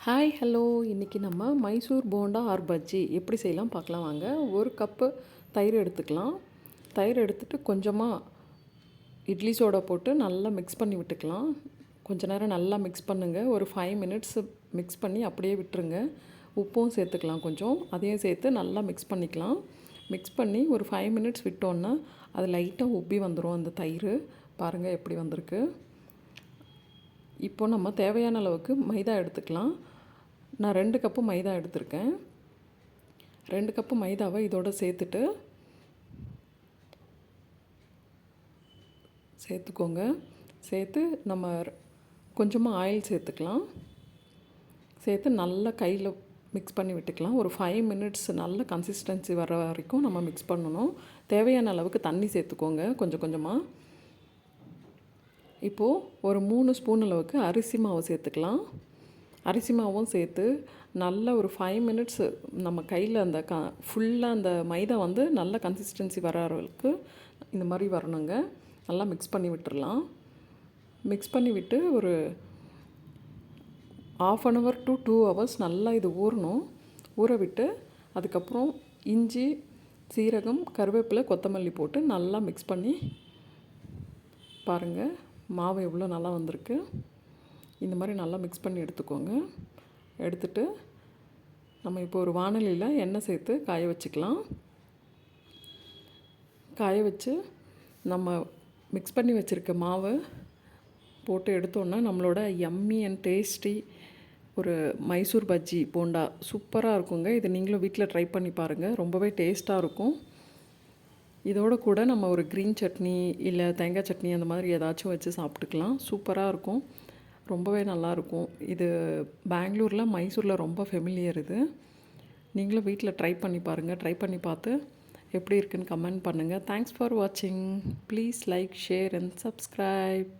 Hi hello இன்றைக்கி நம்ம Mysore bonda R bajji எப்படி செய்யலாம் பார்க்கலாம் வாங்க. ஒரு கப்பு தயிர் எடுத்துக்கலாம். தயிர் எடுத்துகிட்டு கொஞ்சமாக இட்லி சோடா போட்டு நல்லா மிக்ஸ் பண்ணி விட்டுக்கலாம். கொஞ்ச நேரம் நல்லா மிக்ஸ் பண்ணுங்கள். ஒரு 5 மினிட்ஸ் மிக்ஸ் பண்ணி அப்படியே விட்டுருங்க. உப்பும் சேர்த்துக்கலாம், கொஞ்சம் அதையும் சேர்த்து நல்லா மிக்ஸ் பண்ணிக்கலாம். மிக்ஸ் பண்ணி ஒரு 5 மினிட்ஸ் விட்டோன்னா அது லைட்டாக உப்பி வந்துடும். அந்த தயிர் பாருங்கள் எப்படி வந்திருக்கு. இப்போ நம்ம தேவையான அளவுக்கு மைதா எடுத்துக்கலாம். நான் 2 கப்பு மைதா எடுத்திருக்கேன். 2 கப்பு மைதாவை இதோடு சேர்த்துக்கோங்க. சேர்த்து நம்ம கொஞ்சமாக ஆயில் சேர்த்துக்கலாம். சேர்த்து நல்லா கையில் மிக்ஸ் பண்ணி விட்டுக்கலாம். ஒரு 5 மினிட்ஸ் நல்ல கன்சிஸ்டன்சி வர வரைக்கும் நம்ம மிக்ஸ் பண்ணணும். தேவையான அளவுக்கு தண்ணி சேர்த்துக்கோங்க கொஞ்சம் கொஞ்சமாக. இப்போது ஒரு 3 ஸ்பூன் அளவுக்கு அரிசி மாவு சேர்த்துக்கலாம். அரிசி மாவும் சேர்த்து நல்லா ஒரு 5 மினிட்ஸ் நம்ம கையில் அந்த ஃபுல்லாக அந்த மைதா வந்து நல்ல கன்சிஸ்டன்சி வர அளவுக்கு இந்த மாதிரி வரணுங்க. நல்லா மிக்ஸ் பண்ணி விட்டுடலாம். மிக்ஸ் பண்ணி விட்டு ஒரு 1/2 hour to 2 hours நல்லா இது ஊறணும். ஊற விட்டு அதுக்கப்புறம் இஞ்சி, சீரகம், கருவேப்பிலை, கொத்தமல்லி போட்டு நல்லா மிக்ஸ் பண்ணி பாருங்கள். மாவு எவ்வளோ நல்லா வந்திருக்கு. இந்த மாதிரி நல்லா மிக்ஸ் பண்ணி எடுத்துக்கோங்க. எடுத்துட்டு நம்ம இப்போ ஒரு வாணலியில் எண்ணெய் சேர்த்து காய வச்சுக்கலாம். காய வச்சு நம்ம மிக்ஸ் பண்ணி வச்சுருக்க மாவை போட்டு எடுத்தோன்னா நம்மளோட யம்மி அண்ட் டேஸ்டி ஒரு மைசூர் பஜ்ஜி போண்டா சூப்பராக இருக்குங்க. இது நீங்களும் வீட்டில் ட்ரை பண்ணி பாருங்கள். ரொம்பவே டேஸ்ட்டாக இருக்கும். இதோடு கூட நம்ம ஒரு க்ரீன் சட்னி இல்லை தேங்காய் சட்னி அந்த மாதிரி ஏதாச்சும் வச்சு சாப்பிட்டுக்கலாம். சூப்பராக இருக்கும். ரொம்பவே நல்லாயிருக்கும். இது பெங்களூரில், மைசூரில் ரொம்ப ஃபெமிலியர் இது. நீங்களும் வீட்டில் ட்ரை பண்ணி பாருங்கள். ட்ரை பண்ணி பார்த்து எப்படி இருக்குன்னு கமெண்ட் பண்ணுங்கள். தேங்க்ஸ் ஃபார் வாட்சிங். Please like, share and subscribe.